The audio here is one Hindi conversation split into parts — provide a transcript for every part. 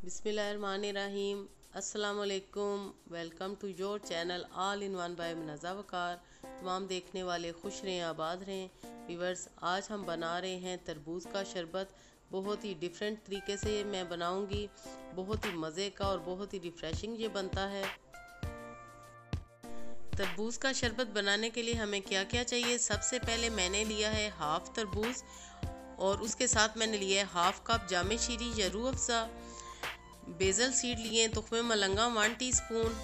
बिस्मिल्लाहिर्रहमानिर्रहीम। अस्सलाम वालेकुम। Welcome to your channel all in one by Munazza Waqar. तमाम देखने वाले खुश रहें, आबाद रहें। व्यूअर्स, आज हम बना रहे हैं तरबूज का शरबत। बहुत ही डिफरेंट तरीके से मैं बनाऊंगी। बहुत ही मज़े का और बहुत ही रिफ़्रेशिंग ये बनता है। तरबूज का शरबत बनाने के लिए हमें क्या क्या चाहिए? सबसे पहले मैंने लिया है हाफ़ तरबूज और उसके साथ मैंने लिया है हाफ़ कप जामे शीरी या रूह अफ़ज़ा। बेज़ल सीड लिए, तुख्मे मलंगा 1 टीस्पून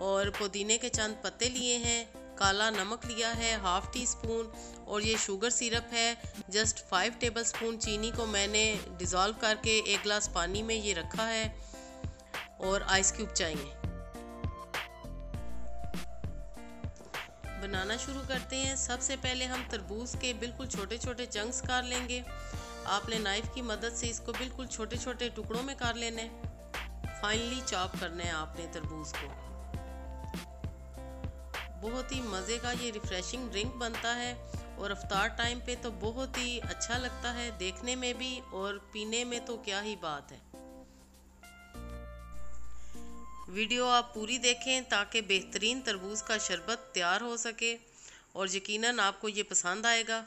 और पुदीने के चंद पत्ते लिए हैं। काला नमक लिया है हाफ़ टी स्पून और ये शुगर सिरप है जस्ट 5 टेबल स्पून। चीनी को मैंने डिज़ोल्व करके 1 गिलास पानी में ये रखा है और आइस क्यूब चाहिए। बनाना शुरू करते हैं। सबसे पहले हम तरबूज के बिल्कुल छोटे छोटे चंक्स काट लेंगे। आपने नाइफ की मदद से इसको बिल्कुल छोटे छोटे टुकड़ों में काट लेना है। फाइनली चॉप करना है आपने तरबूज को। बहुत ही मज़े का ये रिफ्रेशिंग ड्रिंक बनता है और अफ्तार टाइम पे तो बहुत ही अच्छा लगता है देखने में भी और पीने में तो क्या ही बात है। वीडियो आप पूरी देखें ताकि बेहतरीन तरबूज का शरबत तैयार हो सके और यकीनन आपको ये पसंद आएगा।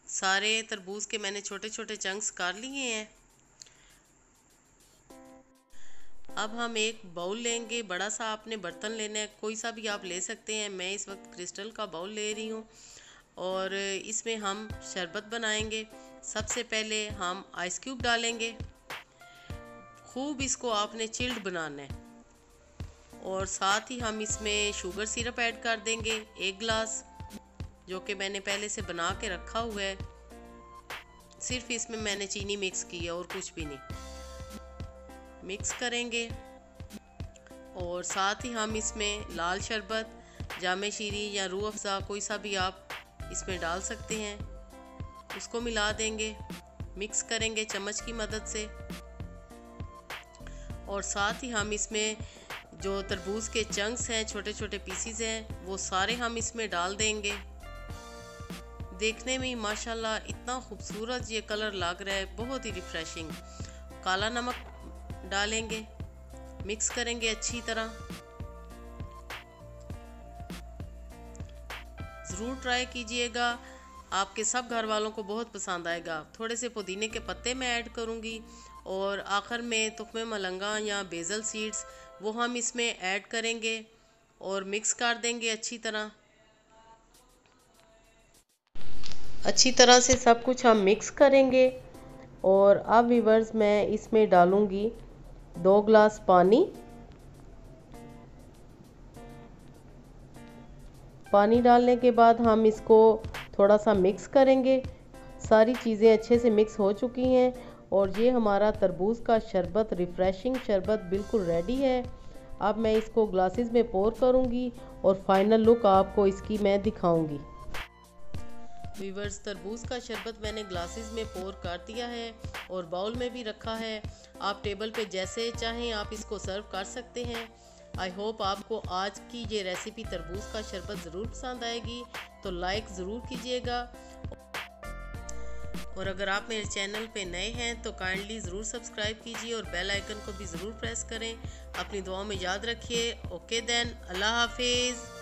सारे तरबूज के मैंने छोटे छोटे चंक्स काट लिए हैं। अब हम एक बाउल लेंगे। बड़ा सा आपने बर्तन लेना है, कोई सा भी आप ले सकते हैं। मैं इस वक्त क्रिस्टल का बाउल ले रही हूँ और इसमें हम शरबत बनाएंगे। सबसे पहले हम आइस क्यूब डालेंगे। खूब इसको आपने चिल्ड बनाना है और साथ ही हम इसमें शुगर सिरप ऐड कर देंगे 1 गिलास, जो कि मैंने पहले से बना के रखा हुआ है। सिर्फ इसमें मैंने चीनी मिक्स की है और कुछ भी नहीं। मिक्स करेंगे और साथ ही हम इसमें लाल शरबत, जामे शीरी या रूह अफ़ज़ा कोई सा भी आप इसमें डाल सकते हैं, उसको मिला देंगे। मिक्स करेंगे चम्मच की मदद से और साथ ही हम इसमें जो तरबूज के चंक्स हैं, छोटे छोटे पीसीज हैं, वो सारे हम इसमें डाल देंगे। देखने में माशाल्लाह इतना खूबसूरत ये कलर लग रहा है, बहुत ही रिफ्रेशिंग। काला नमक डालेंगे, मिक्स करेंगे अच्छी तरह। ज़रूर ट्राई कीजिएगा, आपके सब घर वालों को बहुत पसंद आएगा। थोड़े से पुदीने के पत्ते मैं ऐड करूँगी और आखिर में तुख्मे मलंगा या बेज़ल सीड्स वो हम इसमें ऐड करेंगे और मिक्स कर देंगे अच्छी तरह। अच्छी तरह से सब कुछ हम मिक्स करेंगे और अब व्यूअर्स मैं इसमें डालूँगी 2 गिलास पानी। पानी डालने के बाद हम इसको थोड़ा सा मिक्स करेंगे। सारी चीज़ें अच्छे से मिक्स हो चुकी हैं और ये हमारा तरबूज का शरबत, रिफ़्रेशिंग शरबत बिल्कुल रेडी है। अब मैं इसको ग्लासेस में पोर करूँगी और फाइनल लुक आपको इसकी मैं दिखाऊँगी। व्यूअर्स, तरबूज का शरबत मैंने ग्लासेस में पोर कर दिया है और बाउल में भी रखा है। आप टेबल पे जैसे चाहें आप इसको सर्व कर सकते हैं। आई होप आपको आज की ये रेसिपी तरबूज का शरबत ज़रूर पसंद आएगी, तो लाइक ज़रूर कीजिएगा और अगर आप मेरे चैनल पे नए हैं तो काइंडली ज़रूर सब्सक्राइब कीजिए और बेल आइकन को भी ज़रूर प्रेस करें। अपनी दुआओं में याद रखिए। ओके देन, अल्लाह हाफिज़।